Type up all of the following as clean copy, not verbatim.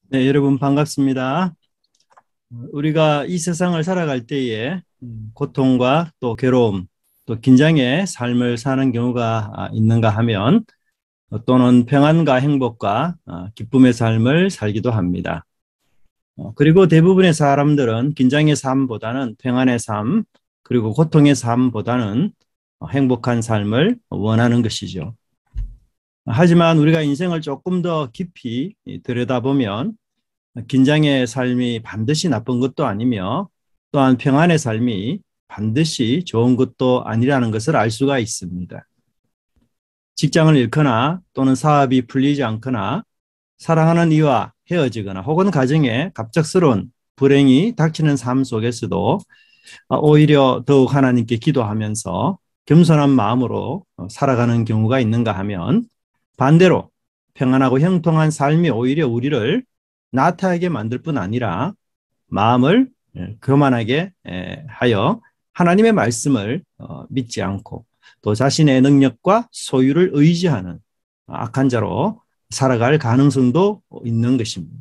네, 여러분 반갑습니다. 우리가 이 세상을 살아갈 때에 고통과 또 괴로움, 또 긴장의 삶을 사는 경우가 있는가 하면 또는 평안과 행복과 기쁨의 삶을 살기도 합니다. 그리고 대부분의 사람들은 긴장의 삶보다는 평안의 삶, 그리고 고통의 삶보다는 행복한 삶을 원하는 것이죠. 하지만 우리가 인생을 조금 더 깊이 들여다보면 긴장의 삶이 반드시 나쁜 것도 아니며 또한 평안의 삶이 반드시 좋은 것도 아니라는 것을 알 수가 있습니다. 직장을 잃거나 또는 사업이 풀리지 않거나 사랑하는 이와 헤어지거나 혹은 가정에 갑작스러운 불행이 닥치는 삶 속에서도 오히려 더욱 하나님께 기도하면서 겸손한 마음으로 살아가는 경우가 있는가 하면 반대로 평안하고 형통한 삶이 오히려 우리를 나태하게 만들 뿐 아니라 마음을 교만하게 하여 하나님의 말씀을 믿지 않고 또 자신의 능력과 소유를 의지하는 악한 자로 살아갈 가능성도 있는 것입니다.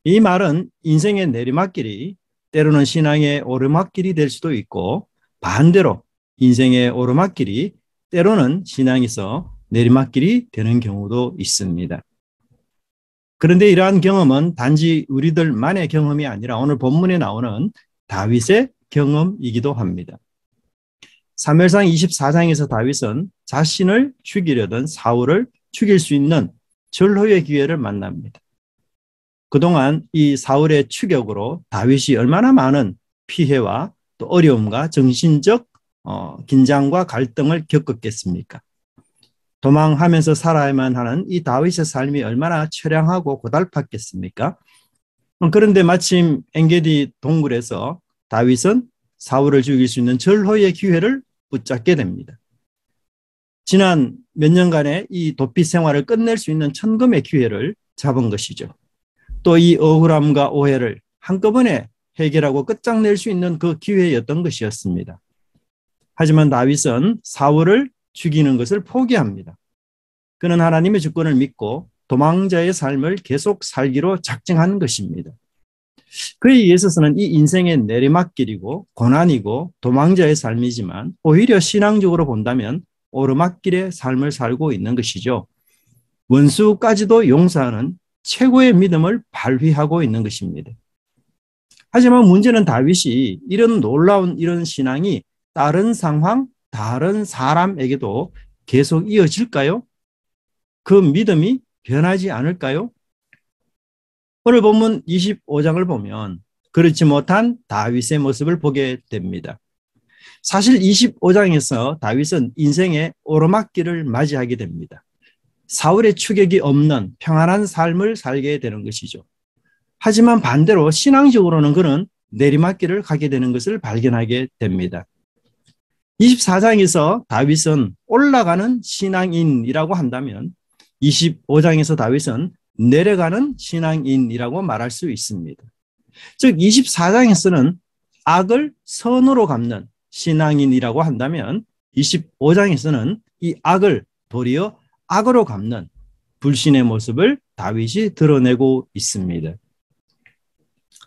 이 말은 인생의 내리막길이 때로는 신앙의 오르막길이 될 수도 있고 반대로 인생의 오르막길이 때로는 신앙에서 내리막길이 되는 경우도 있습니다. 그런데 이러한 경험은 단지 우리들만의 경험이 아니라 오늘 본문에 나오는 다윗의 경험이기도 합니다. 사무엘상 24장에서 다윗은 자신을 죽이려던 사울을 죽일 수 있는 절호의 기회를 만납니다. 그동안 이 사울의 추격으로 다윗이 얼마나 많은 피해와 또 어려움과 정신적 긴장과 갈등을 겪었겠습니까? 도망하면서 살아야만 하는 이 다윗의 삶이 얼마나 처량하고 고달팠겠습니까? 그런데 마침 엔게디 동굴에서 다윗은 사울을 죽일 수 있는 절호의 기회를 붙잡게 됩니다. 지난 몇 년간의 이 도피 생활을 끝낼 수 있는 천금의 기회를 잡은 것이죠. 또 이 억울함과 오해를 한꺼번에 해결하고 끝장낼 수 있는 그 기회였던 것이었습니다. 하지만 다윗은 사울을 죽이는 것을 포기합니다. 그는 하나님의 주권을 믿고 도망자의 삶을 계속 살기로 작정한 것입니다. 그에 있어서는 이 인생의 내리막길이고 고난이고 도망자의 삶이지만 오히려 신앙적으로 본다면 오르막길의 삶을 살고 있는 것이죠. 원수까지도 용서하는 최고의 믿음을 발휘하고 있는 것입니다. 하지만 문제는 다윗이 이런 놀라운 이런 신앙이 다른 상황, 다른 사람에게도 계속 이어질까요? 그 믿음이 변하지 않을까요? 오늘 본문 25장을 보면 그렇지 못한 다윗의 모습을 보게 됩니다. 사실 25장에서 다윗은 인생의 오르막길을 맞이하게 됩니다. 사울의 추격이 없는 평안한 삶을 살게 되는 것이죠. 하지만 반대로 신앙적으로는 그는 내리막길을 가게 되는 것을 발견하게 됩니다. 24장에서 다윗은 올라가는 신앙인이라고 한다면 25장에서 다윗은 내려가는 신앙인이라고 말할 수 있습니다. 즉 24장에서는 악을 선으로 갚는 신앙인이라고 한다면 25장에서는 이 악을 도리어 악으로 갚는 불신의 모습을 다윗이 드러내고 있습니다.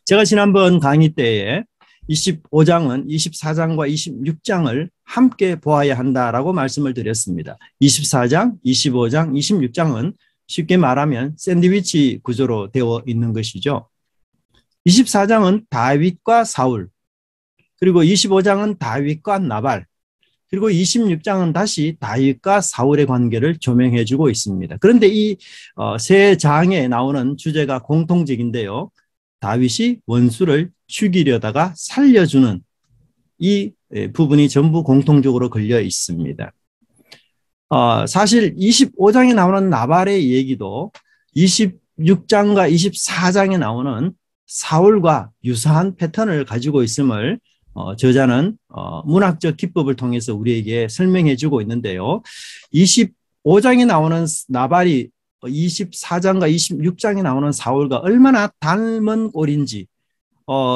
제가 지난번 강의 때에 25장은 24장과 26장을 함께 보아야 한다라고 말씀을 드렸습니다. 24장, 25장, 26장은 쉽게 말하면 샌드위치 구조로 되어 있는 것이죠. 24장은 다윗과 사울, 그리고 25장은 다윗과 나발, 그리고 26장은 다시 다윗과 사울의 관계를 조명해주고 있습니다. 그런데 이 세 장에 나오는 주제가 공통적인데요. 다윗이 원수를 죽이려다가 살려주는 이 부분이 전부 공통적으로 걸려 있습니다. 사실 25장에 나오는 나발의 얘기도 26장과 24장에 나오는 사울과 유사한 패턴을 가지고 있음을 저자는 문학적 기법을 통해서 우리에게 설명해 주고 있는데요. 25장에 나오는 나발이 24장과 26장에 나오는 사울과 얼마나 닮은 꼴인지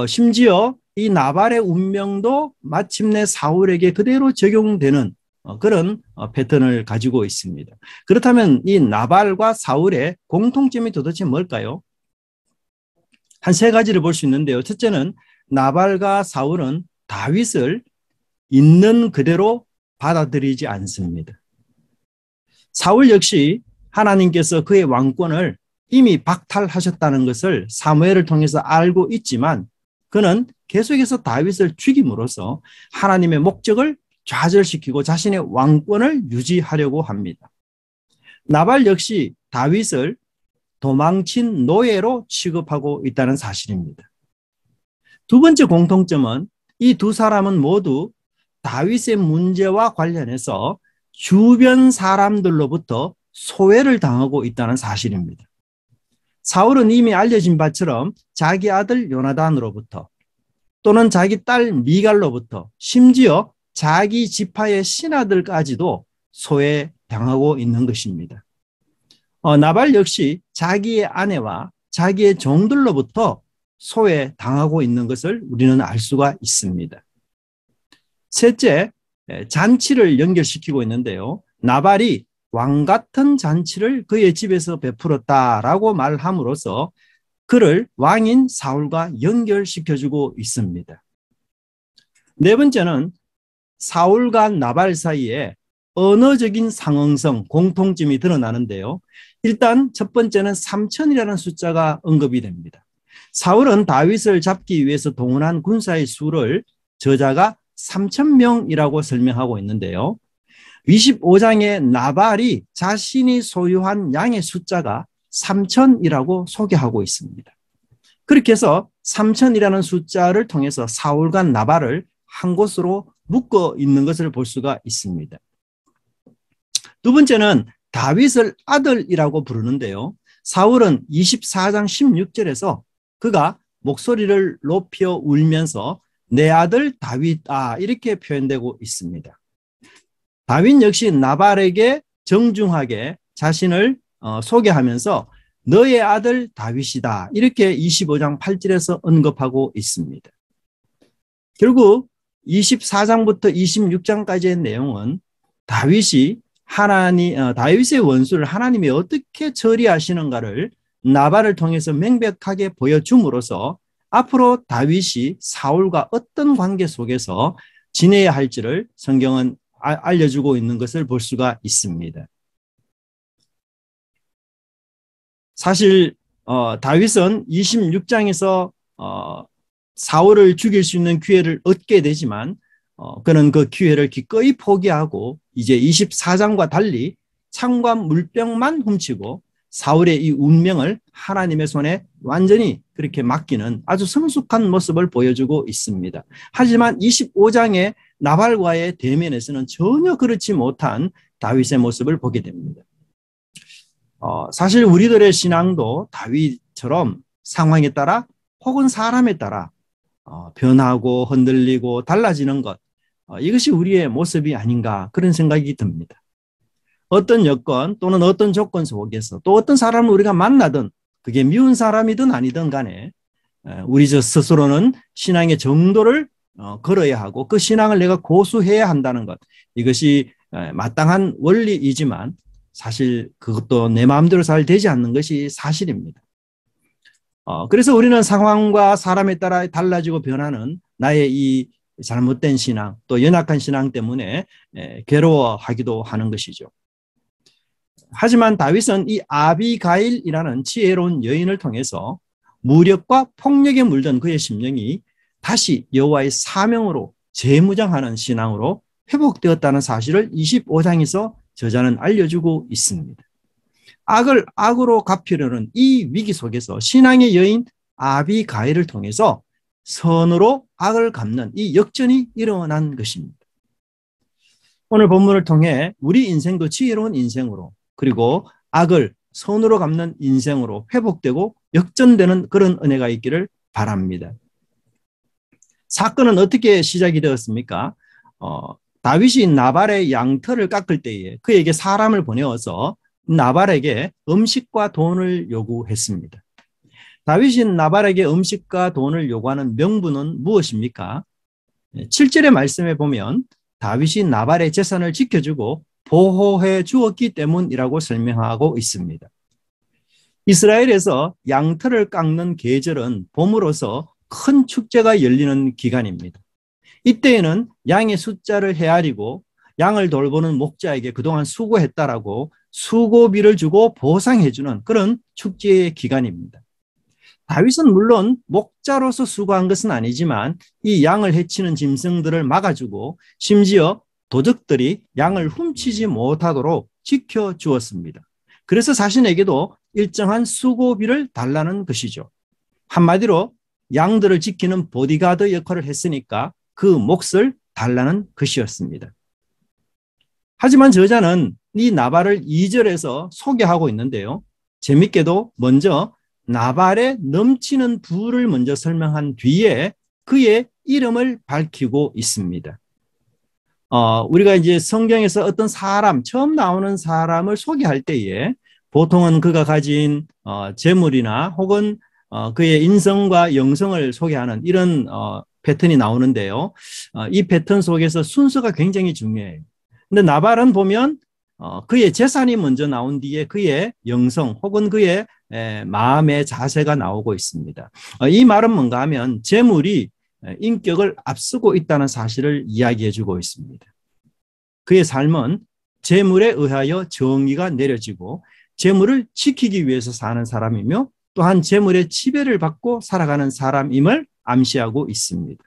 심지어 이 나발의 운명도 마침내 사울에게 그대로 적용되는 그런 패턴을 가지고 있습니다. 그렇다면 이 나발과 사울의 공통점이 도대체 뭘까요? 한 세 가지를 볼 수 있는데요. 첫째는 나발과 사울은 다윗을 있는 그대로 받아들이지 않습니다. 사울 역시 하나님께서 그의 왕권을 이미 박탈하셨다는 것을 사무엘을 통해서 알고 있지만 그는 계속해서 다윗을 죽임으로써 하나님의 목적을 좌절시키고 자신의 왕권을 유지하려고 합니다. 나발 역시 다윗을 도망친 노예로 취급하고 있다는 사실입니다. 두 번째 공통점은 이 두 사람은 모두 다윗의 문제와 관련해서 주변 사람들로부터 소외를 당하고 있다는 사실입니다. 사울은 이미 알려진 바처럼 자기 아들 요나단으로부터 또는 자기 딸 미갈로부터 심지어 자기 지파의 신하들까지도 소외당하고 있는 것입니다. 나발 역시 자기의 아내와 자기의 종들로부터 소외당하고 있는 것을 우리는 알 수가 있습니다. 셋째, 잔치를 연결시키고 있는데요. 나발이 왕 같은 잔치를 그의 집에서 베풀었다라고 말함으로써 그를 왕인 사울과 연결시켜주고 있습니다. 네 번째는 사울과 나발 사이에 언어적인 상응성, 공통점이 드러나는데요. 일단 첫 번째는 3,000이라는 숫자가 언급이 됩니다. 사울은 다윗을 잡기 위해서 동원한 군사의 수를 저자가 3,000명이라고 설명하고 있는데요. 25장에 나발이 자신이 소유한 양의 숫자가 3,000이라고 소개하고 있습니다. 그렇게 해서 3,000이라는 숫자를 통해서 사울과 나발을 한 곳으로 묶어 있는 것을 볼 수가 있습니다. 두 번째는 다윗을 아들이라고 부르는데요. 사울은 24장 16절에서 그가 목소리를 높여 울면서 내 아들 다윗아 이렇게 표현되고 있습니다. 다윗 역시 나발에게 정중하게 자신을 소개하면서 너의 아들 다윗이다 이렇게 25장 8절에서 언급하고 있습니다. 결국 24장부터 26장까지의 내용은 다윗이 다윗의 원수를 하나님이 어떻게 처리하시는가를 나발을 통해서 명백하게 보여줌으로써 앞으로 다윗이 사울과 어떤 관계 속에서 지내야 할지를 성경은 알려주고 있는 것을 볼 수가 있습니다. 사실 다윗은 26장에서 사울을 죽일 수 있는 기회를 얻게 되지만 그는 그 기회를 기꺼이 포기하고 이제 24장과 달리 창과 물병만 훔치고 사울의 이 운명을 하나님의 손에 완전히 그렇게 맡기는 아주 성숙한 모습을 보여주고 있습니다. 하지만 25장의 나발과의 대면에서는 전혀 그렇지 못한 다윗의 모습을 보게 됩니다. 사실 우리들의 신앙도 다윗처럼 상황에 따라 혹은 사람에 따라 변하고 흔들리고 달라지는 것, 이것이 우리의 모습이 아닌가 그런 생각이 듭니다. 어떤 여건 또는 어떤 조건 속에서 또 어떤 사람을 우리가 만나든 그게 미운 사람이든 아니든 간에 우리 스스로는 신앙의 정도를 걸어야 하고 그 신앙을 내가 고수해야 한다는 것, 이것이 마땅한 원리이지만 사실 그것도 내 마음대로 잘 되지 않는 것이 사실입니다. 그래서 우리는 상황과 사람에 따라 달라지고 변하는 나의 이 잘못된 신앙 또 연약한 신앙 때문에 괴로워하기도 하는 것이죠. 하지만 다윗은 이 아비가일이라는 지혜로운 여인을 통해서 무력과 폭력에 물든 그의 심령이 다시 여호와의 사명으로 재무장하는 신앙으로 회복되었다는 사실을 25장에서 저자는 알려주고 있습니다. 악을 악으로 갚으려는 이 위기 속에서 신앙의 여인 아비가일을 통해서 선으로 악을 갚는 이 역전이 일어난 것입니다. 오늘 본문을 통해 우리 인생도 지혜로운 인생으로 그리고 악을 선으로 갚는 인생으로 회복되고 역전되는 그런 은혜가 있기를 바랍니다. 사건은 어떻게 시작이 되었습니까? 다윗이 나발의 양털을 깎을 때에 그에게 사람을 보내어서 나발에게 음식과 돈을 요구했습니다. 다윗이 나발에게 음식과 돈을 요구하는 명분은 무엇입니까? 7절의 말씀에 보면 다윗이 나발의 재산을 지켜주고 보호해 주었기 때문이라고 설명하고 있습니다. 이스라엘에서 양털을 깎는 계절은 봄으로서 큰 축제가 열리는 기간입니다. 이때에는 양의 숫자를 헤아리고 양을 돌보는 목자에게 그동안 수고했다라고 수고비를 주고 보상해주는 그런 축제의 기간입니다. 다윗은 물론 목자로서 수고한 것은 아니지만 이 양을 해치는 짐승들을 막아주고 심지어 도적들이 양을 훔치지 못하도록 지켜주었습니다. 그래서 자신에게도 일정한 수고비를 달라는 것이죠. 한마디로 양들을 지키는 보디가드 역할을 했으니까 그 몫을 달라는 것이었습니다. 하지만 저자는 이 나발을 2절에서 소개하고 있는데요. 재밌게도 먼저 나발의 넘치는 부를 먼저 설명한 뒤에 그의 이름을 밝히고 있습니다. 우리가 이제 성경에서 어떤 사람, 처음 나오는 사람을 소개할 때에 보통은 그가 가진 재물이나 혹은 그의 인성과 영성을 소개하는 이런 패턴이 나오는데요. 이 패턴 속에서 순서가 굉장히 중요해요. 근데 나발은 보면 그의 재산이 먼저 나온 뒤에 그의 영성 혹은 그의 마음의 자세가 나오고 있습니다. 이 말은 뭔가 하면 재물이 인격을 앞서고 있다는 사실을 이야기해 주고 있습니다. 그의 삶은 재물에 의하여 정의가 내려지고 재물을 지키기 위해서 사는 사람이며 또한 재물의 지배를 받고 살아가는 사람임을 암시하고 있습니다.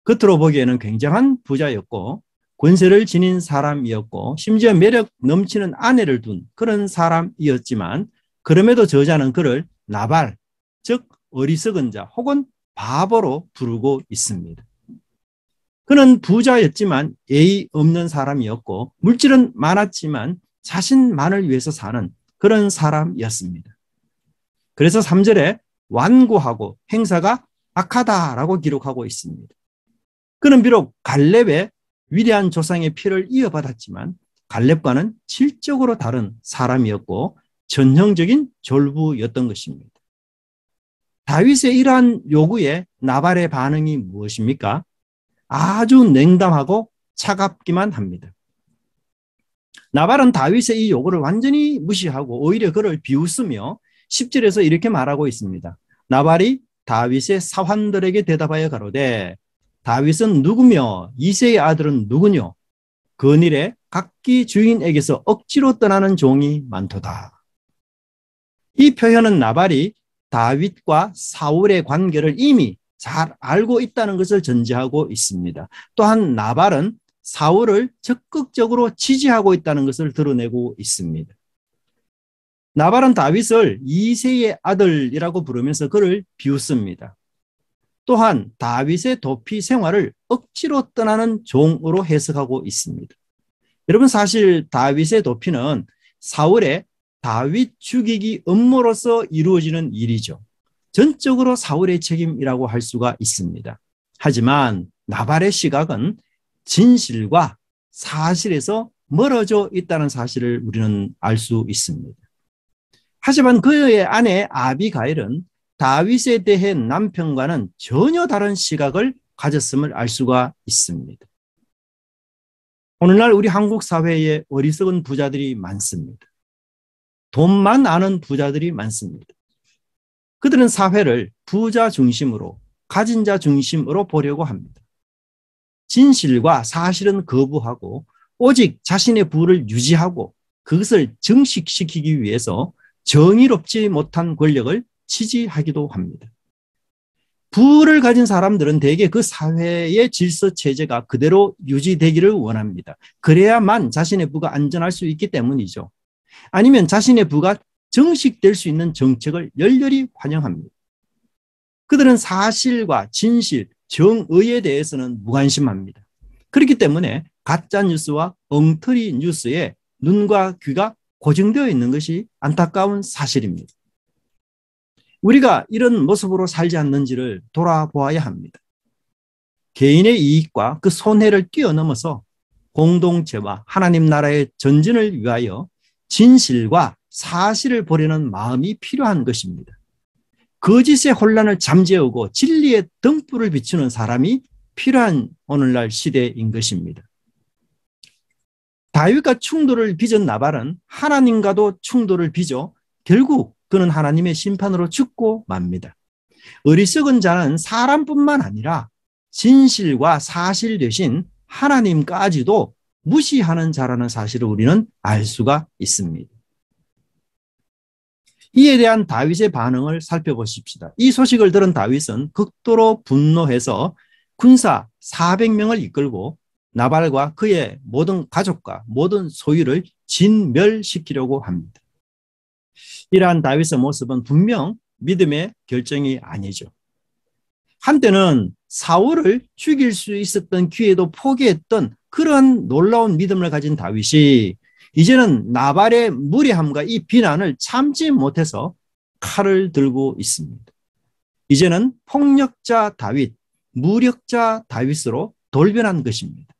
겉으로 보기에는 굉장한 부자였고 권세를 지닌 사람이었고 심지어 매력 넘치는 아내를 둔 그런 사람이었지만 그럼에도 저자는 그를 나발, 즉 어리석은 자 혹은 바보로 부르고 있습니다. 그는 부자였지만 예의 없는 사람이었고 물질은 많았지만 자신만을 위해서 사는 그런 사람이었습니다. 그래서 3절에 완고하고 행사가 악하다라고 기록하고 있습니다. 그는 비록 갈렙의 위대한 조상의 피를 이어받았지만 갈렙과는 질적으로 다른 사람이었고 전형적인 졸부였던 것입니다. 다윗의 이러한 요구에 나발의 반응이 무엇입니까? 아주 냉담하고 차갑기만 합니다. 나발은 다윗의 이 요구를 완전히 무시하고 오히려 그를 비웃으며 10절에서 이렇게 말하고 있습니다. 나발이 다윗의 사환들에게 대답하여 가로되 다윗은 누구며 이새의 아들은 누구뇨? 건일에 각기 주인에게서 억지로 떠나는 종이 많도다. 이 표현은 나발이 다윗과 사울의 관계를 이미 잘 알고 있다는 것을 전제하고 있습니다. 또한 나발은 사울을 적극적으로 지지하고 있다는 것을 드러내고 있습니다. 나발은 다윗을 이새의 아들이라고 부르면서 그를 비웃습니다. 또한 다윗의 도피 생활을 억지로 떠나는 종으로 해석하고 있습니다. 여러분 사실 다윗의 도피는 사울의 다윗 죽이기 음모로서 이루어지는 일이죠. 전적으로 사울의 책임이라고 할 수가 있습니다. 하지만 나발의 시각은 진실과 사실에서 멀어져 있다는 사실을 우리는 알 수 있습니다. 하지만 그의 아내 아비가일은 다윗에 대해 남편과는 전혀 다른 시각을 가졌음을 알 수가 있습니다. 오늘날 우리 한국 사회에 어리석은 부자들이 많습니다. 돈만 아는 부자들이 많습니다. 그들은 사회를 부자 중심으로, 가진 자 중심으로 보려고 합니다. 진실과 사실은 거부하고 오직 자신의 부를 유지하고 그것을 증식시키기 위해서 정의롭지 못한 권력을 지지하기도 합니다. 부를 가진 사람들은 대개 그 사회의 질서 체제가 그대로 유지되기를 원합니다. 그래야만 자신의 부가 안전할 수 있기 때문이죠. 아니면 자신의 부가 정식될 수 있는 정책을 열렬히 환영합니다. 그들은 사실과 진실, 정의에 대해서는 무관심합니다. 그렇기 때문에 가짜 뉴스와 엉터리 뉴스에 눈과 귀가 고정되어 있는 것이 안타까운 사실입니다. 우리가 이런 모습으로 살지 않는지를 돌아보아야 합니다. 개인의 이익과 그 손해를 뛰어넘어서 공동체와 하나님 나라의 전진을 위하여 진실과 사실을 보려는 마음이 필요한 것입니다. 거짓의 혼란을 잠재우고 진리의 등불을 비추는 사람이 필요한 오늘날 시대인 것입니다. 다윗과 충돌을 빚은 나발은 하나님과도 충돌을 빚어 결국 그는 하나님의 심판으로 죽고 맙니다. 어리석은 자는 사람뿐만 아니라 진실과 사실 대신 하나님까지도 무시하는 자라는 사실을 우리는 알 수가 있습니다. 이에 대한 다윗의 반응을 살펴보십시다. 이 소식을 들은 다윗은 극도로 분노해서 군사 400명을 이끌고 나발과 그의 모든 가족과 모든 소유를 진멸시키려고 합니다. 이러한 다윗의 모습은 분명 믿음의 결정이 아니죠. 한때는 사울을 죽일 수 있었던 기회도 포기했던 그런 놀라운 믿음을 가진 다윗이 이제는 나발의 무례함과 이 비난을 참지 못해서 칼을 들고 있습니다. 이제는 폭력자 다윗, 무력자 다윗으로 돌변한 것입니다.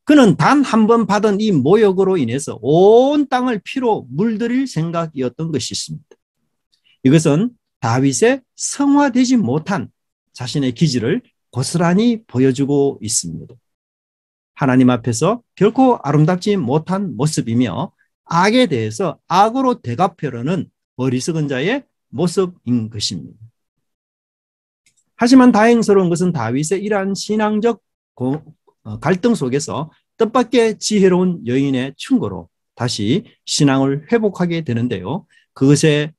그는 단 한 번 받은 이 모욕으로 인해서 온 땅을 피로 물들일 생각이었던 것이 있습니다. 이것은 다윗의 성화되지 못한 자신의 기질을 고스란히 보여주고 있습니다. 하나님 앞에서 결코 아름답지 못한 모습이며 악에 대해서 악으로 대갚으려는 어리석은 자의 모습인 것입니다. 하지만 다행스러운 것은 다윗의 이러한 신앙적 갈등 속에서 뜻밖의 지혜로운 여인의 충고로 다시 신앙을 회복하게 되는데요. 그것의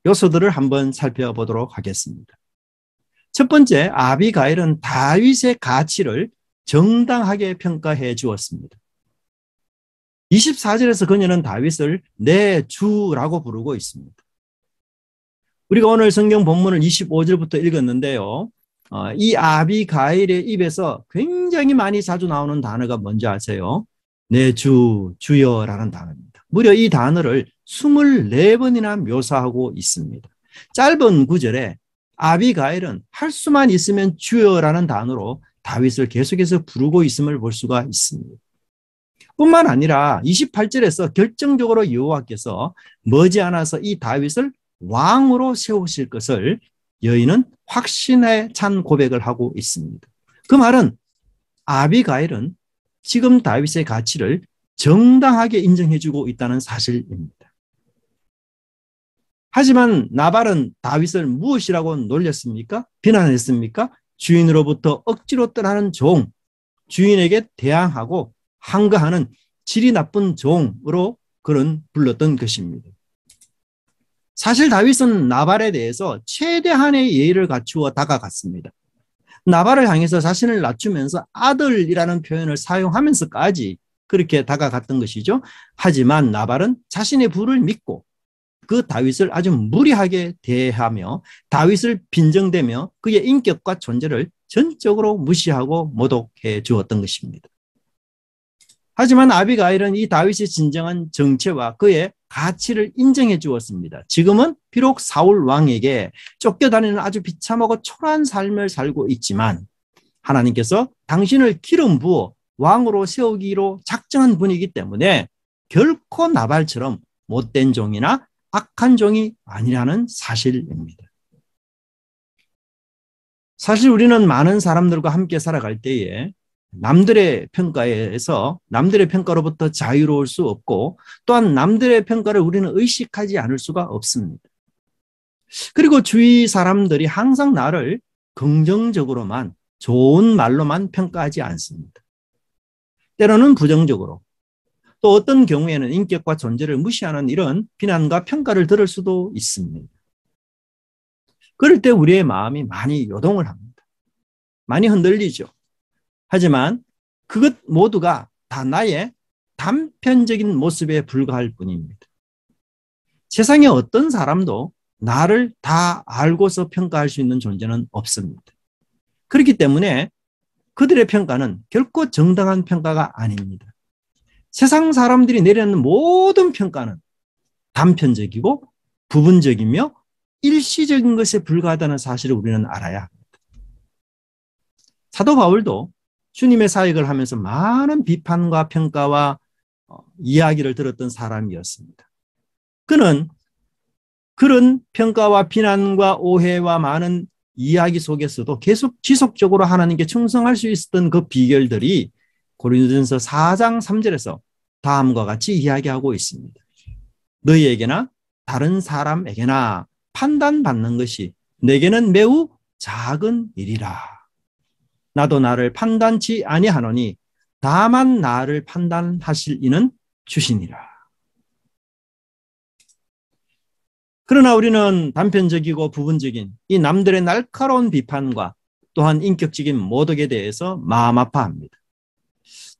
요소들을 한번 살펴보도록 하겠습니다. 첫 번째, 아비가일은 다윗의 가치를 정당하게 평가해 주었습니다. 24절에서 그녀는 다윗을 내 주라고 부르고 있습니다. 우리가 오늘 성경 본문을 25절부터 읽었는데요. 이 아비가일의 입에서 굉장히 많이 자주 나오는 단어가 뭔지 아세요? 내 주, 주여라는 단어입니다. 무려 이 단어를 24번이나 묘사하고 있습니다. 짧은 구절에 아비가일은 할 수만 있으면 주여라는 단어로 다윗을 계속해서 부르고 있음을 볼 수가 있습니다. 뿐만 아니라 28절에서 결정적으로 여호와께서 머지않아서 이 다윗을 왕으로 세우실 것을 여인은 확신에 찬 고백을 하고 있습니다. 그 말은 아비가일은 지금 다윗의 가치를 정당하게 인정해주고 있다는 사실입니다. 하지만 나발은 다윗을 무엇이라고 놀렸습니까? 비난했습니까? 주인으로부터 억지로 떠나는 종, 주인에게 대항하고 항거하는 질이 나쁜 종으로 그는 불렀던 것입니다. 사실 다윗은 나발에 대해서 최대한의 예의를 갖추어 다가갔습니다. 나발을 향해서 자신을 낮추면서 아들이라는 표현을 사용하면서까지 그렇게 다가갔던 것이죠. 하지만 나발은 자신의 부를 믿고 그 다윗을 아주 무리하게 대하며 다윗을 빈정대며 그의 인격과 존재를 전적으로 무시하고 모독해 주었던 것입니다. 하지만 아비가일은 이 다윗의 진정한 정체와 그의 가치를 인정해 주었습니다. 지금은 비록 사울 왕에게 쫓겨다니는 아주 비참하고 초라한 삶을 살고 있지만 하나님께서 당신을 기름 부어 왕으로 세우기로 작정한 분이기 때문에 결코 나발처럼 못된 종이나 악한 종이 아니라는 사실입니다. 사실 우리는 많은 사람들과 함께 살아갈 때에 남들의 평가로부터 자유로울 수 없고 또한 남들의 평가를 우리는 의식하지 않을 수가 없습니다. 그리고 주위 사람들이 항상 나를 긍정적으로만 좋은 말로만 평가하지 않습니다. 때로는 부정적으로 또 어떤 경우에는 인격과 존재를 무시하는 이런 비난과 평가를 들을 수도 있습니다. 그럴 때 우리의 마음이 많이 요동을 합니다. 많이 흔들리죠. 하지만 그것 모두가 다 나의 단편적인 모습에 불과할 뿐입니다. 세상에 어떤 사람도 나를 다 알고서 평가할 수 있는 존재는 없습니다. 그렇기 때문에 그들의 평가는 결코 정당한 평가가 아닙니다. 세상 사람들이 내리는 모든 평가는 단편적이고 부분적이며 일시적인 것에 불과하다는 사실을 우리는 알아야 합니다. 사도 바울도 주님의 사역을 하면서 많은 비판과 평가와 이야기를 들었던 사람이었습니다. 그는 그런 평가와 비난과 오해와 많은 이야기 속에서도 계속 지속적으로 하나님께 충성할 수 있었던 그 비결들이 고린도전서 4장 3절에서 다음과 같이 이야기하고 있습니다. 너희에게나 다른 사람에게나 판단받는 것이 내게는 매우 작은 일이라. 나도 나를 판단치 아니하노니 다만 나를 판단하실 이는 주시니라. 그러나 우리는 단편적이고 부분적인 이 남들의 날카로운 비판과 또한 인격적인 모독에 대해서 마음 아파합니다.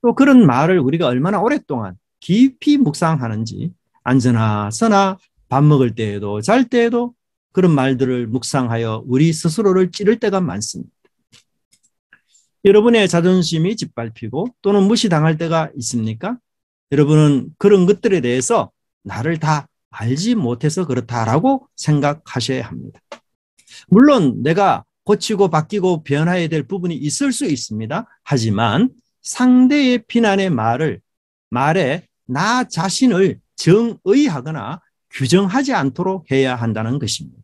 또 그런 말을 우리가 얼마나 오랫동안 깊이 묵상하는지 앉으나 서나 밥 먹을 때에도 잘 때에도 그런 말들을 묵상하여 우리 스스로를 찌를 때가 많습니다. 여러분의 자존심이 짓밟히고 또는 무시당할 때가 있습니까? 여러분은 그런 것들에 대해서 나를 다 알지 못해서 그렇다라고 생각하셔야 합니다. 물론 내가 고치고 바뀌고 변화해야 될 부분이 있을 수 있습니다. 하지만 상대의 비난의 말에 나 자신을 정의하거나 규정하지 않도록 해야 한다는 것입니다.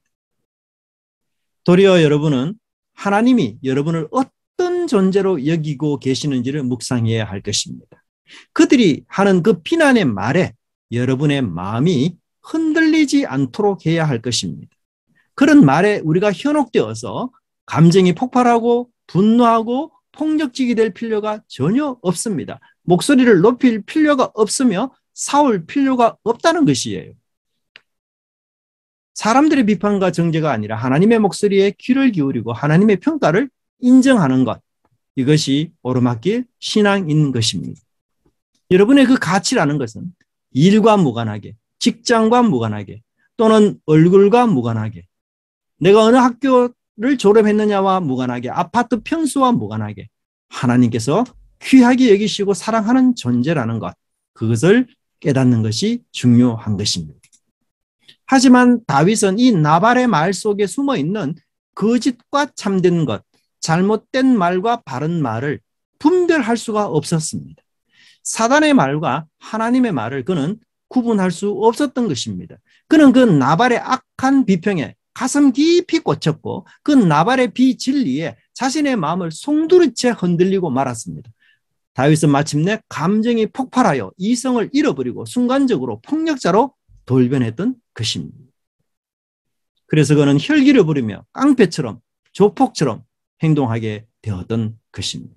도리어 여러분은 하나님이 여러분을 어떤 존재로 여기고 계시는지를 묵상해야 할 것입니다. 그들이 하는 그 비난의 말에 여러분의 마음이 흔들리지 않도록 해야 할 것입니다. 그런 말에 우리가 현혹되어서 감정이 폭발하고 분노하고 폭력적이 될 필요가 전혀 없습니다. 목소리를 높일 필요가 없으며 싸울 필요가 없다는 것이에요. 사람들의 비판과 정죄가 아니라 하나님의 목소리에 귀를 기울이고 하나님의 평가를 인정하는 것, 이것이 오르막길 신앙인 것입니다. 여러분의 그 가치라는 것은 일과 무관하게, 직장과 무관하게, 또는 얼굴과 무관하게, 내가 어느 학교를 졸업했느냐와 무관하게, 아파트 평수와 무관하게 하나님께서 귀하게 여기시고 사랑하는 존재라는 것, 그것을 깨닫는 것이 중요한 것입니다. 하지만 다윗은 이 나발의 말 속에 숨어 있는 거짓과 참된 것, 잘못된 말과 바른 말을 분별할 수가 없었습니다. 사단의 말과 하나님의 말을 그는 구분할 수 없었던 것입니다. 그는 그 나발의 악한 비평에 가슴 깊이 꽂혔고 그 나발의 비진리에 자신의 마음을 송두리째 흔들리고 말았습니다. 다윗은 마침내 감정이 폭발하여 이성을 잃어버리고 순간적으로 폭력자로 돌변했던 것입니다. 그래서 그는 혈기를 부리며 깡패처럼 조폭처럼 행동하게 되었던 것입니다.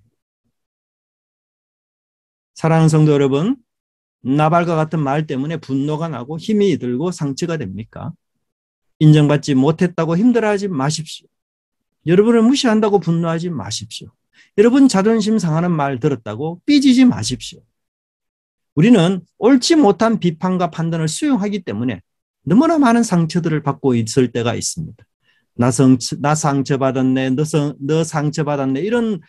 사랑하는 성도 여러분, 나발과 같은 말 때문에 분노가 나고 힘이 들고 상처가 됩니까? 인정받지 못했다고 힘들어하지 마십시오. 여러분을 무시한다고 분노하지 마십시오. 여러분 자존심 상하는 말 들었다고 삐지지 마십시오. 우리는 옳지 못한 비판과 판단을 수용하기 때문에 너무나 많은 상처들을 받고 있을 때가 있습니다. 나 상처받았네, 너 상처받았네, 이런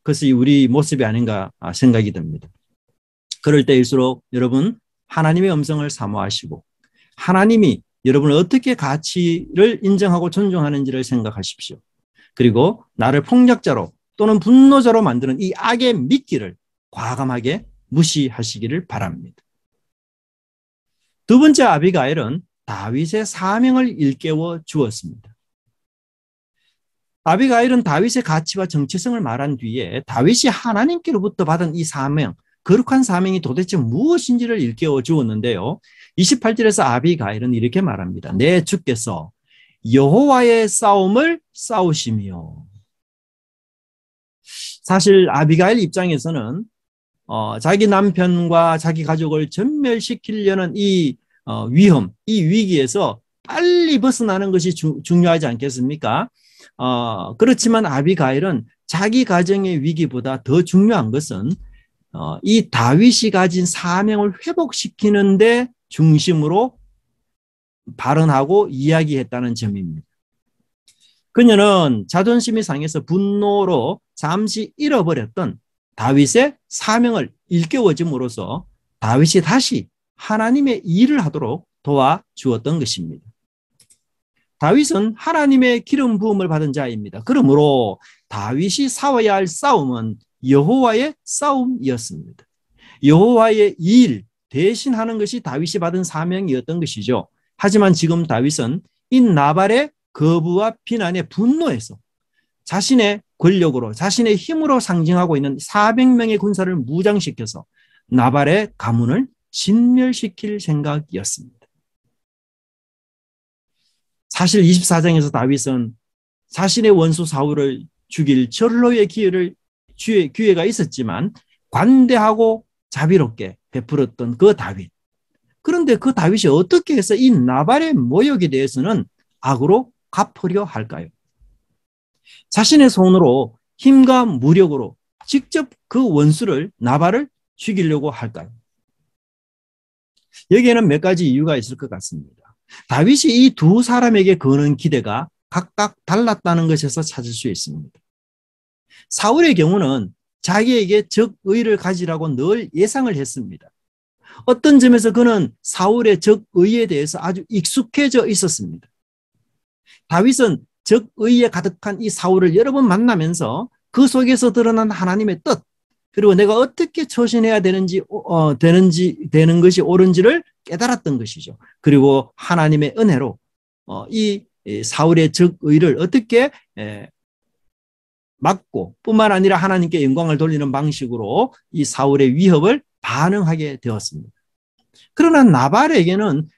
것이 우리 모습이 아닌가 생각이 듭니다. 그럴 때일수록 여러분 하나님의 음성을 사모하시고 하나님이 여러분을 어떻게 가치를 인정하고 존중하는지를 생각하십시오. 그리고 나를 폭력자로 또는 분노자로 만드는 이 악의 미끼를 과감하게 무시하시기를 바랍니다. 두 번째 아비가일은 다윗의 사명을 일깨워 주었습니다. 아비가일은 다윗의 가치와 정체성을 말한 뒤에 다윗이 하나님께로부터 받은 이 사명, 거룩한 사명이 도대체 무엇인지를 일깨워 주었는데요. 28절에서 아비가일은 이렇게 말합니다. 내 주께서 여호와의 싸움을 싸우시며. 사실 아비가일 입장에서는 자기 남편과 자기 가족을 전멸시키려는 이 위험, 이 위기에서 빨리 벗어나는 것이 중요하지 않겠습니까? 그렇지만 아비가일은 자기 가정의 위기보다 더 중요한 것은 이 다윗이 가진 사명을 회복시키는 데 중심으로 발언하고 이야기했다는 점입니다. 그녀는 자존심이 상해서 분노로 잠시 잃어버렸던 다윗의 사명을 일깨워줌으로써 다윗이 다시 하나님의 일을 하도록 도와주었던 것입니다. 다윗은 하나님의 기름 부음을 받은 자입니다. 그러므로 다윗이 싸워야 할 싸움은 여호와의 싸움이었습니다. 여호와의 일 대신하는 것이 다윗이 받은 사명이었던 것이죠. 하지만 지금 다윗은 이 나발의 거부와 비난에 분노해서 자신의 권력으로 자신의 힘으로 상징하고 있는 400명의 군사를 무장시켜서 나발의 가문을 진멸시킬 생각이었습니다. 사실 24장에서 다윗은 자신의 원수 사울을 죽일 절로의 기회가 있었지만 관대하고 자비롭게 베풀었던 그 다윗. 그런데 그 다윗이 어떻게 해서 이 나발의 모욕에 대해서는 악으로 갚으려 할까요? 자신의 손으로 힘과 무력으로 직접 그 원수를 나발을 죽이려고 할까요? 여기에는 몇 가지 이유가 있을 것 같습니다. 다윗이 이 두 사람에게 거는 기대가 각각 달랐다는 것에서 찾을 수 있습니다. 사울의 경우는 자기에게 적의를 가지라고 늘 예상을 했습니다. 어떤 점에서 그는 사울의 적의에 대해서 아주 익숙해져 있었습니다. 다윗은 적의에 가득한 이 사울을 여러 번 만나면서 그 속에서 드러난 하나님의 뜻, 그리고 내가 어떻게 처신해야 되는 것이 옳은지를 깨달았던 것이죠. 그리고 하나님의 은혜로 이 사울의 적의를 어떻게 막고 뿐만 아니라 하나님께 영광을 돌리는 방식으로 이 사울의 위협을 반응하게 되었습니다. 그러나 나발에게는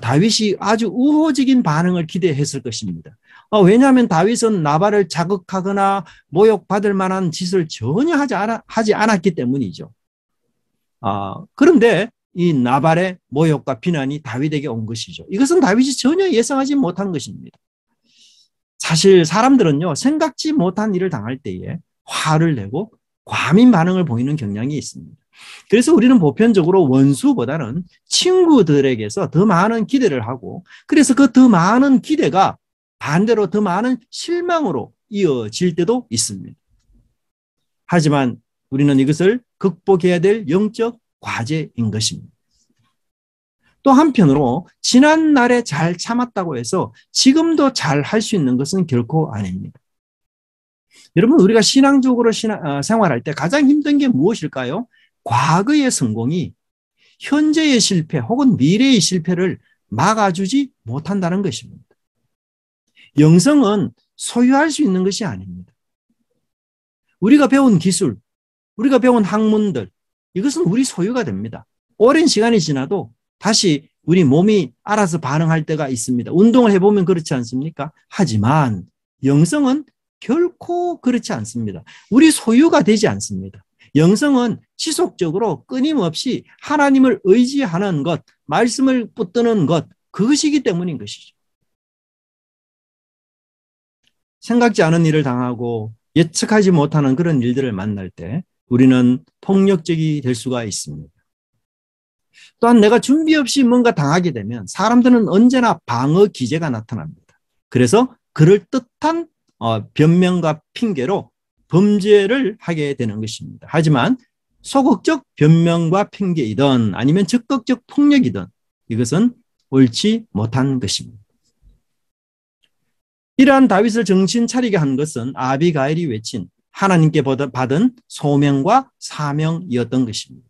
다윗이 아주 우호적인 반응을 기대했을 것입니다. 왜냐하면 다윗은 나발을 자극하거나 모욕받을 만한 짓을 전혀 하지 않았기 때문이죠. 그런데 이 나발의 모욕과 비난이 다윗에게 온 것이죠. 이것은 다윗이 전혀 예상하지 못한 것입니다. 사실 사람들은요, 생각지 못한 일을 당할 때에 화를 내고 과민 반응을 보이는 경향이 있습니다. 그래서 우리는 보편적으로 원수보다는 친구들에게서 더 많은 기대를 하고, 그래서 그 더 많은 기대가 반대로 더 많은 실망으로 이어질 때도 있습니다. 하지만 우리는 이것을 극복해야 될 영적 과제인 것입니다. 또 한편으로 지난날에 잘 참았다고 해서 지금도 잘 할 수 있는 것은 결코 아닙니다. 여러분, 우리가 신앙적으로 생활할 때 가장 힘든 게 무엇일까요? 과거의 성공이 현재의 실패 혹은 미래의 실패를 막아주지 못한다는 것입니다. 영성은 소유할 수 있는 것이 아닙니다. 우리가 배운 기술, 우리가 배운 학문들, 이것은 우리 소유가 됩니다. 오랜 시간이 지나도 다시 우리 몸이 알아서 반응할 때가 있습니다. 운동을 해보면 그렇지 않습니까? 하지만 영성은 결코 그렇지 않습니다. 우리 소유가 되지 않습니다. 영성은 지속적으로 끊임없이 하나님을 의지하는 것, 말씀을 붙드는 것, 그것이기 때문인 것이죠. 생각지 않은 일을 당하고 예측하지 못하는 그런 일들을 만날 때 우리는 폭력적이 될 수가 있습니다. 또한 내가 준비 없이 뭔가 당하게 되면 사람들은 언제나 방어 기제가 나타납니다. 그래서 그럴듯한 변명과 핑계로 범죄를 하게 되는 것입니다. 하지만 소극적 변명과 핑계이든 아니면 적극적 폭력이든 이것은 옳지 못한 것입니다. 이러한 다윗을 정신 차리게 한 것은 아비가일이 외친 하나님께 받은 소명과 사명이었던 것입니다.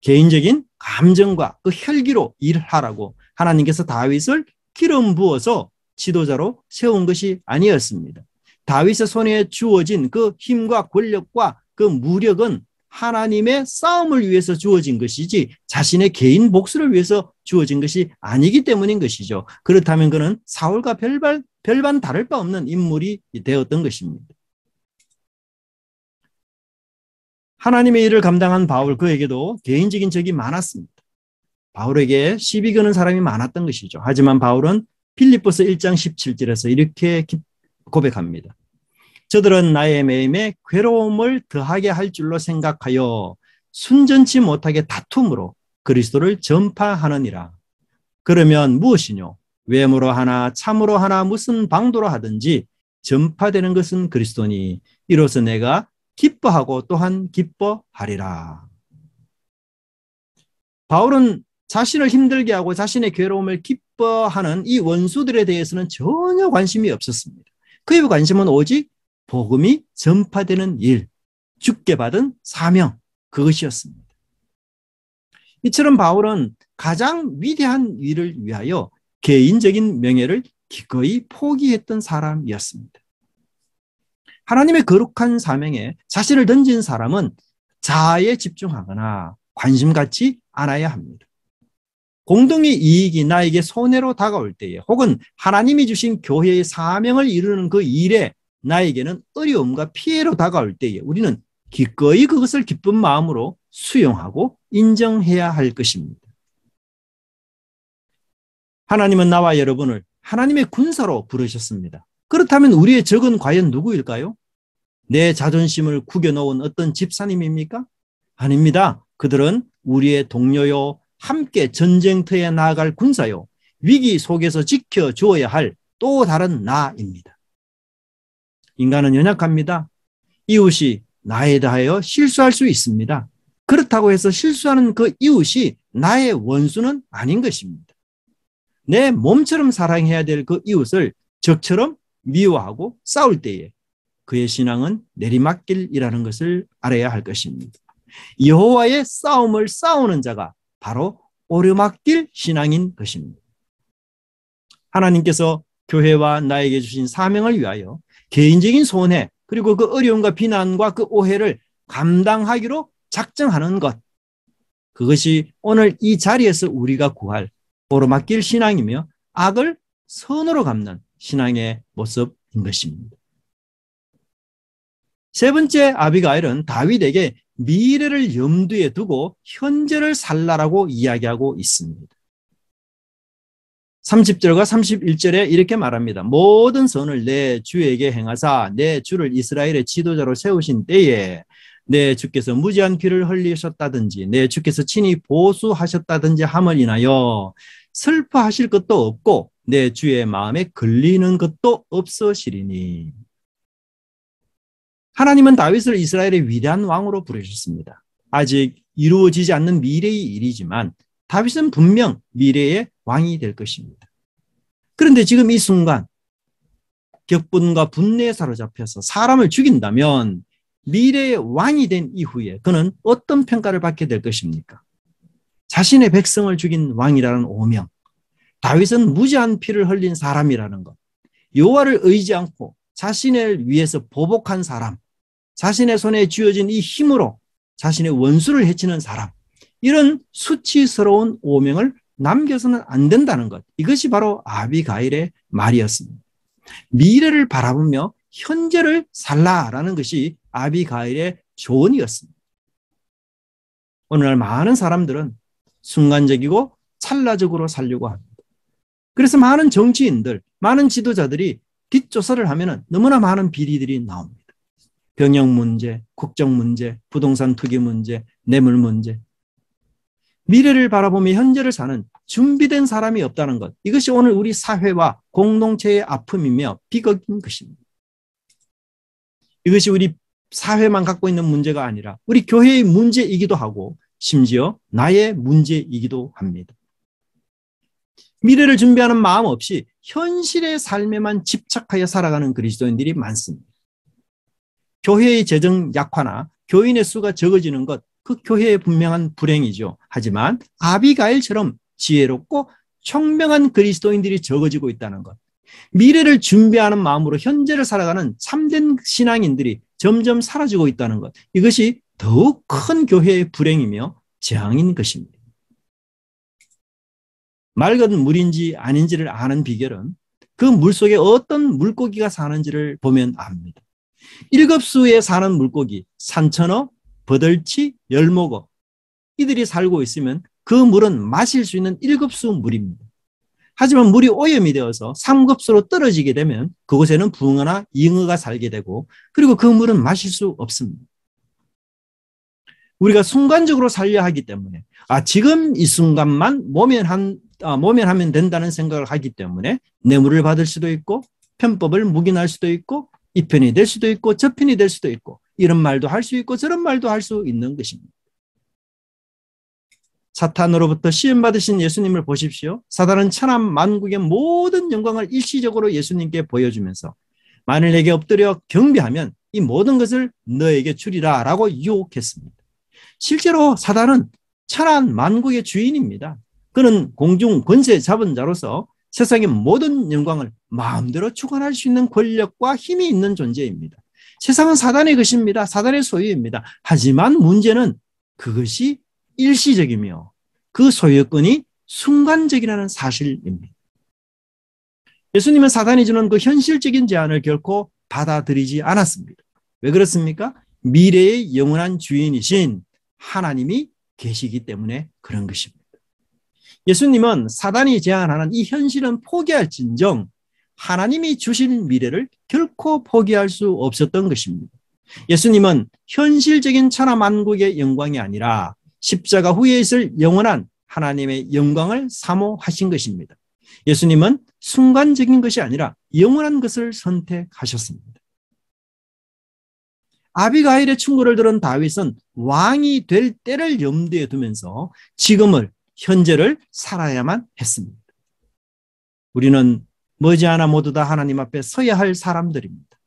개인적인 감정과 그 혈기로 일하라고 하나님께서 다윗을 기름 부어서 지도자로 세운 것이 아니었습니다. 다윗의 손에 주어진 그 힘과 권력과 그 무력은 하나님의 싸움을 위해서 주어진 것이지 자신의 개인 복수를 위해서 주어진 것이 아니기 때문인 것이죠. 그렇다면 그는 사울과 별반 다를 바 없는 인물이 되었던 것입니다. 하나님의 일을 감당한 바울, 그에게도 개인적인 적이 많았습니다. 바울에게 시비 거는 사람이 많았던 것이죠. 하지만 바울은 빌립보서 1장 17절에서 이렇게 고백합니다. 저들은 나의 매임에 괴로움을 더하게 할 줄로 생각하여 순전치 못하게 다툼으로 그리스도를 전파하느니라. 그러면 무엇이뇨? 외모로 하나 참으로 하나 무슨 방도로 하든지 전파되는 것은 그리스도니 이로써 내가 기뻐하고 또한 기뻐하리라. 바울은 자신을 힘들게 하고 자신의 괴로움을 기뻐하는 이 원수들에 대해서는 전혀 관심이 없었습니다. 그의 관심은 오직 복음이 전파되는 일, 주께 받은 사명, 그것이었습니다. 이처럼 바울은 가장 위대한 일을 위하여 개인적인 명예를 기꺼이 포기했던 사람이었습니다. 하나님의 거룩한 사명에 자신을 던진 사람은 자아에 집중하거나 관심 갖지 않아야 합니다. 공동의 이익이 나에게 손해로 다가올 때에 혹은 하나님이 주신 교회의 사명을 이루는 그 일에 나에게는 어려움과 피해로 다가올 때에 우리는 기꺼이 그것을 기쁜 마음으로 수용하고 인정해야 할 것입니다. 하나님은 나와 여러분을 하나님의 군사로 부르셨습니다. 그렇다면 우리의 적은 과연 누구일까요? 내 자존심을 구겨놓은 어떤 집사님입니까? 아닙니다. 그들은 우리의 동료요, 함께 전쟁터에 나아갈 군사요, 위기 속에서 지켜주어야 할 또 다른 나입니다. 인간은 연약합니다. 이웃이 나에 대하여 실수할 수 있습니다. 그렇다고 해서 실수하는 그 이웃이 나의 원수는 아닌 것입니다. 내 몸처럼 사랑해야 될 그 이웃을 적처럼 미워하고 싸울 때에 그의 신앙은 내리막길이라는 것을 알아야 할 것입니다. 여호와의 싸움을 싸우는 자가 바로 오르막길 신앙인 것입니다. 하나님께서 교회와 나에게 주신 사명을 위하여 개인적인 손해 그리고 그 어려움과 비난과 그 오해를 감당하기로 작정하는 것, 그것이 오늘 이 자리에서 우리가 구할 오르막길 신앙이며 악을 선으로 갚는 신앙의 모습인 것입니다. 세 번째, 아비가일은 다윗에게 미래를 염두에 두고 현재를 살라라고 이야기하고 있습니다. 30절과 31절에 이렇게 말합니다. 모든 선을 내 주에게 행하사 내 주를 이스라엘의 지도자로 세우신 때에 내 주께서 무지한 피를 흘리셨다든지 내 주께서 친히 보수하셨다든지 함을 인하여 슬퍼하실 것도 없고 내 주의 마음에 걸리는 것도 없으시리니. 하나님은 다윗을 이스라엘의 위대한 왕으로 부르셨습니다. 아직 이루어지지 않는 미래의 일이지만 다윗은 분명 미래의 왕이 될 것입니다. 그런데 지금 이 순간 격분과 분내에 사로잡혀서 사람을 죽인다면 미래의 왕이 된 이후에 그는 어떤 평가를 받게 될 것입니까? 자신의 백성을 죽인 왕이라는 오명, 다윗은 무지한 피를 흘린 사람이라는 것, 여호와를 의지 않고 자신을 위해서 보복한 사람, 자신의 손에 쥐어진 이 힘으로 자신의 원수를 해치는 사람, 이런 수치스러운 오명을 남겨서는 안 된다는 것, 이것이 바로 아비가일의 말이었습니다. 미래를 바라보며 현재를 살라라는 것이 아비가일의 조언이었습니다. 오늘날 많은 사람들은 순간적이고 찰나적으로 살려고 합니다. 그래서 많은 정치인들, 많은 지도자들이 뒷조사를 하면 너무나 많은 비리들이 나옵니다. 병역 문제, 국정 문제, 부동산 투기 문제, 뇌물 문제. 미래를 바라보며 현재를 사는 준비된 사람이 없다는 것, 이것이 오늘 우리 사회와 공동체의 아픔이며 비극인 것입니다. 이것이 우리 사회만 갖고 있는 문제가 아니라 우리 교회의 문제이기도 하고 심지어 나의 문제이기도 합니다. 미래를 준비하는 마음 없이 현실의 삶에만 집착하여 살아가는 그리스도인들이 많습니다. 교회의 재정 약화나 교인의 수가 적어지는 것, 그 교회의 분명한 불행이죠. 하지만 아비가일처럼 지혜롭고 총명한 그리스도인들이 적어지고 있다는 것, 미래를 준비하는 마음으로 현재를 살아가는 참된 신앙인들이 점점 사라지고 있다는 것, 이것이 더욱 큰 교회의 불행이며 재앙인 것입니다. 맑은 물인지 아닌지를 아는 비결은 그 물속에 어떤 물고기가 사는지를 보면 압니다. 일급수에 사는 물고기, 산천어, 버들치, 열목어, 이들이 살고 있으면 그 물은 마실 수 있는 1급수 물입니다. 하지만 물이 오염이 되어서 3급수로 떨어지게 되면 그곳에는 붕어나 잉어가 살게 되고, 그리고 그 물은 마실 수 없습니다. 우리가 순간적으로 살려야 하기 때문에 지금 이 순간만 모면하면 된다는 생각을 하기 때문에 뇌물을 받을 수도 있고 편법을 묵인할 수도 있고 이 편이 될 수도 있고 저 편이 될 수도 있고 이런 말도 할 수 있고 저런 말도 할 수 있는 것입니다. 사탄으로부터 시험받으신 예수님을 보십시오. 사탄은 천하 만국의 모든 영광을 일시적으로 예수님께 보여주면서 만일 내게 엎드려 경배하면 이 모든 것을 너에게 주리라 라고 유혹했습니다. 실제로 사탄은 천하 만국의 주인입니다. 그는 공중 권세 잡은 자로서 세상의 모든 영광을 마음대로 주관할 수 있는 권력과 힘이 있는 존재입니다. 세상은 사단의 것입니다. 사단의 소유입니다. 하지만 문제는 그것이 일시적이며 그 소유권이 순간적이라는 사실입니다. 예수님은 사단이 주는 그 현실적인 제안을 결코 받아들이지 않았습니다. 왜 그렇습니까? 미래의 영원한 주인이신 하나님이 계시기 때문에 그런 것입니다. 예수님은 사단이 제안하는 이 현실은 포기할진정 하나님이 주신 미래를 결코 포기할 수 없었던 것입니다. 예수님은 현실적인 천하만국의 영광이 아니라 십자가 후에 있을 영원한 하나님의 영광을 사모하신 것입니다. 예수님은 순간적인 것이 아니라 영원한 것을 선택하셨습니다. 아비가일의 충고를 들은 다윗은 왕이 될 때를 염두에 두면서 지금을, 현재를 살아야만 했습니다. 우리는 머지않아 모두 다 하나님 앞에 서야 할 사람들입니다.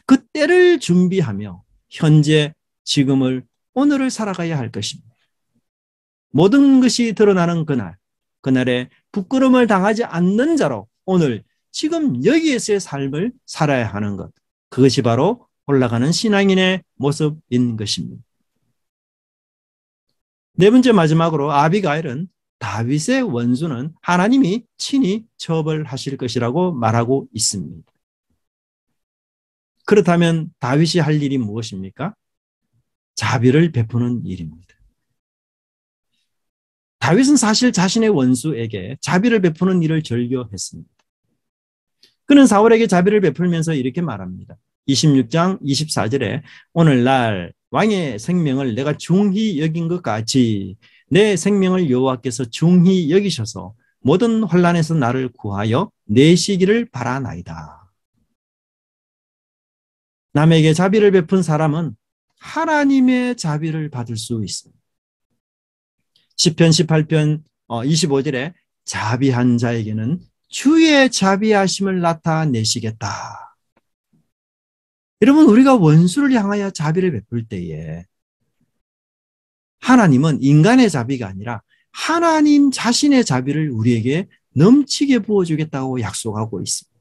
그 때를 준비하며 현재, 지금을, 오늘을 살아가야 할 것입니다. 모든 것이 드러나는 그날, 그날에 부끄러움을 당하지 않는 자로 오늘, 지금 여기에서의 삶을 살아야 하는 것, 그것이 바로 올라가는 신앙인의 모습인 것입니다. 네 번째, 마지막으로 아비가일은 다윗의 원수는 하나님이 친히 처벌하실 것이라고 말하고 있습니다. 그렇다면 다윗이 할 일이 무엇입니까? 자비를 베푸는 일입니다. 다윗은 사실 자신의 원수에게 자비를 베푸는 일을 절교했습니다. 그는 사울에게 자비를 베풀면서 이렇게 말합니다. 26장 24절에 오늘날 왕의 생명을 내가 중히 여긴 것 같이 내 생명을 여호와께서 중히 여기셔서 모든 환난에서 나를 구하여 내시기를 바라나이다. 남에게 자비를 베푼 사람은 하나님의 자비를 받을 수 있습니다. 시편 18편 25절에 자비한 자에게는 주의 자비하심을 나타내시겠다. 여러분, 우리가 원수를 향하여 자비를 베풀 때에 하나님은 인간의 자비가 아니라 하나님 자신의 자비를 우리에게 넘치게 부어주겠다고 약속하고 있습니다.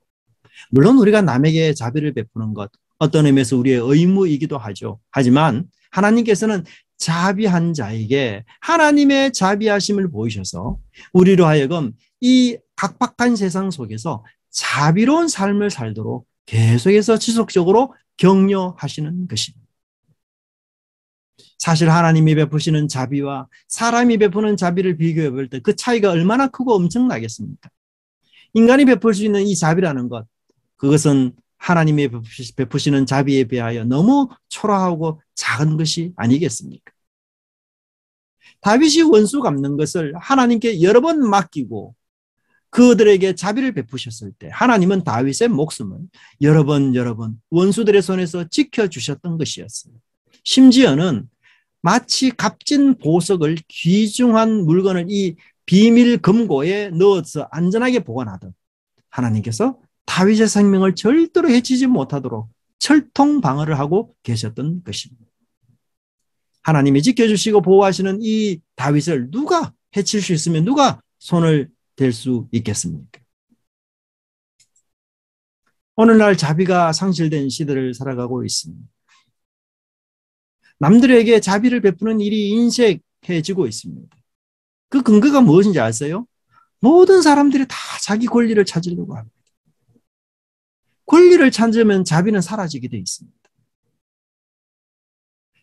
물론 우리가 남에게 자비를 베푸는 것, 어떤 의미에서 우리의 의무이기도 하죠. 하지만 하나님께서는 자비한 자에게 하나님의 자비하심을 보이셔서 우리로 하여금 이 각박한 세상 속에서 자비로운 삶을 살도록 계속해서 지속적으로 격려하시는 것입니다. 사실 하나님이 베푸시는 자비와 사람이 베푸는 자비를 비교해 볼 때 그 차이가 얼마나 크고 엄청나겠습니까? 인간이 베풀 수 있는 이 자비라는 것, 그것은 하나님이 베푸시는 자비에 비하여 너무 초라하고 작은 것이 아니겠습니까? 다윗이 원수 갚는 것을 하나님께 여러 번 맡기고 그들에게 자비를 베푸셨을 때 하나님은 다윗의 목숨을 여러 번 원수들의 손에서 지켜주셨던 것이었어요. 심지어는 마치 값진 보석을, 귀중한 물건을 이 비밀 금고에 넣어서 안전하게 보관하듯 하나님께서 다윗의 생명을 절대로 해치지 못하도록 철통 방어를 하고 계셨던 것입니다. 하나님이 지켜주시고 보호하시는 이 다윗을 누가 해칠 수 있으면 누가 손을 댈 수 있겠습니까? 오늘날 자비가 상실된 시대를 살아가고 있습니다. 남들에게 자비를 베푸는 일이 인색해지고 있습니다. 그 근거가 무엇인지 아세요? 모든 사람들이 다 자기 권리를 찾으려고 합니다. 권리를 찾으면 자비는 사라지게 돼 있습니다.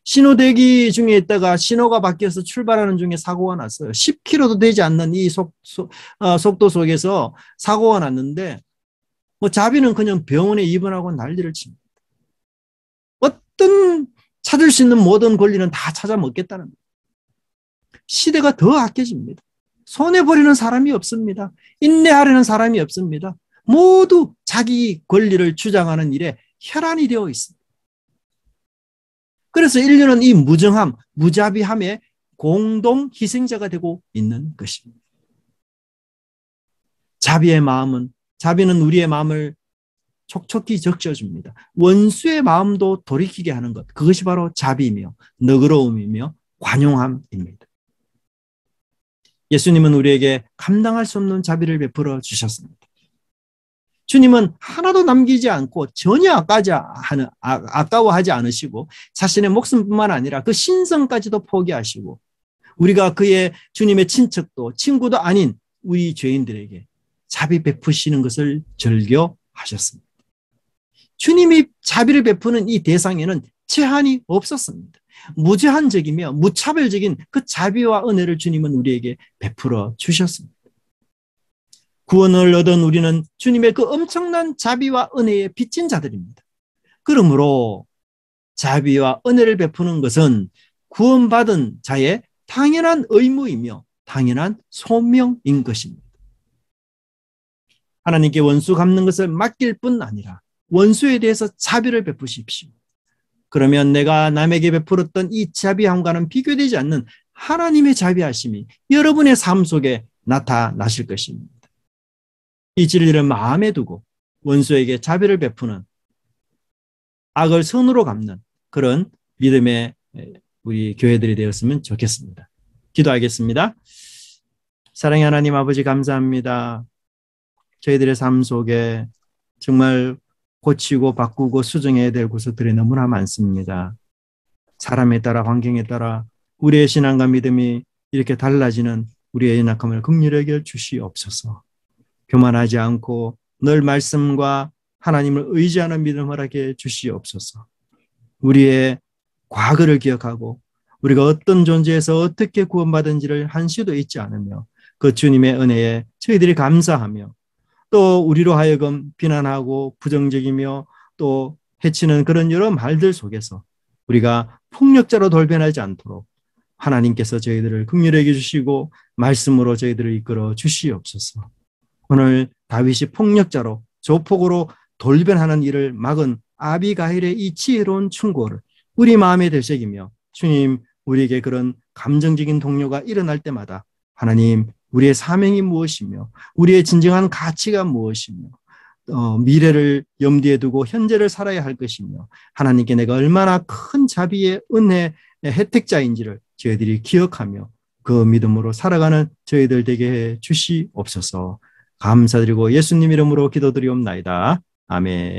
신호 대기 중에 있다가 신호가 바뀌어서 출발하는 중에 사고가 났어요. 10km도 되지 않는 이 속도 속에서 사고가 났는데 자비는 그냥 병원에 입원하고 난리를 칩니다. 어떤 찾을 수 있는 모든 권리는 다 찾아 먹겠다는 거예요. 시대가 더 악해집니다. 손해버리는 사람이 없습니다. 인내하려는 사람이 없습니다. 모두 자기 권리를 주장하는 일에 혈안이 되어 있습니다. 그래서 인류는 이 무정함, 무자비함의 공동 희생자가 되고 있는 것입니다. 자비는 우리의 마음을 촉촉히 적셔줍니다. 원수의 마음도 돌이키게 하는 것, 그것이 바로 자비이며 너그러움이며 관용함입니다. 예수님은 우리에게 감당할 수 없는 자비를 베풀어 주셨습니다. 주님은 하나도 남기지 않고 전혀 아까워하지 않으시고 자신의 목숨뿐만 아니라 그 신성까지도 포기하시고 우리가 주님의 친척도 친구도 아닌 우리 죄인들에게 자비 베푸시는 것을 절교하셨습니다. 주님이 자비를 베푸는 이 대상에는 제한이 없었습니다. 무제한적이며 무차별적인 그 자비와 은혜를 주님은 우리에게 베풀어 주셨습니다. 구원을 얻은 우리는 주님의 그 엄청난 자비와 은혜에 빚진 자들입니다. 그러므로 자비와 은혜를 베푸는 것은 구원받은 자의 당연한 의무이며 당연한 소명인 것입니다. 하나님께 원수 갚는 것을 맡길 뿐 아니라 원수에 대해서 자비를 베푸십시오. 그러면 내가 남에게 베풀었던 이 자비함과는 비교되지 않는 하나님의 자비하심이 여러분의 삶 속에 나타나실 것입니다. 이 진리를 마음에 두고 원수에게 자비를 베푸는, 악을 선으로 갚는 그런 믿음의 우리 교회들이 되었으면 좋겠습니다. 기도하겠습니다. 사랑의 하나님 아버지, 감사합니다. 저희들의 삶 속에 정말 고치고 바꾸고 수정해야 될 구석들이 너무나 많습니다. 사람에 따라, 환경에 따라 우리의 신앙과 믿음이 이렇게 달라지는 우리의 연약함을 긍휼히 여겨 주시옵소서. 교만하지 않고 늘 말씀과 하나님을 의지하는 믿음을 허락해 주시옵소서. 우리의 과거를 기억하고 우리가 어떤 존재에서 어떻게 구원받은지를 한시도 잊지 않으며 그 주님의 은혜에 저희들이 감사하며 또 우리로 하여금 비난하고 부정적이며 또 해치는 그런 여러 말들 속에서 우리가 폭력자로 돌변하지 않도록 하나님께서 저희들을 긍휼히 여겨 주시고 말씀으로 저희들을 이끌어 주시옵소서. 오늘 다윗이 폭력자로 조폭으로 돌변하는 일을 막은 아비가일의 이 지혜로운 충고를 우리 마음에 되새기며 주님, 우리에게 그런 감정적인 동료가 일어날 때마다 하나님, 우리의 사명이 무엇이며 우리의 진정한 가치가 무엇이며 미래를 염두에 두고 현재를 살아야 할 것이며 하나님께 내가 얼마나 큰 자비의 은혜의 혜택자인지를 저희들이 기억하며 그 믿음으로 살아가는 저희들 되게 해 주시옵소서. 감사드리고 예수님 이름으로 기도드리옵나이다. 아멘.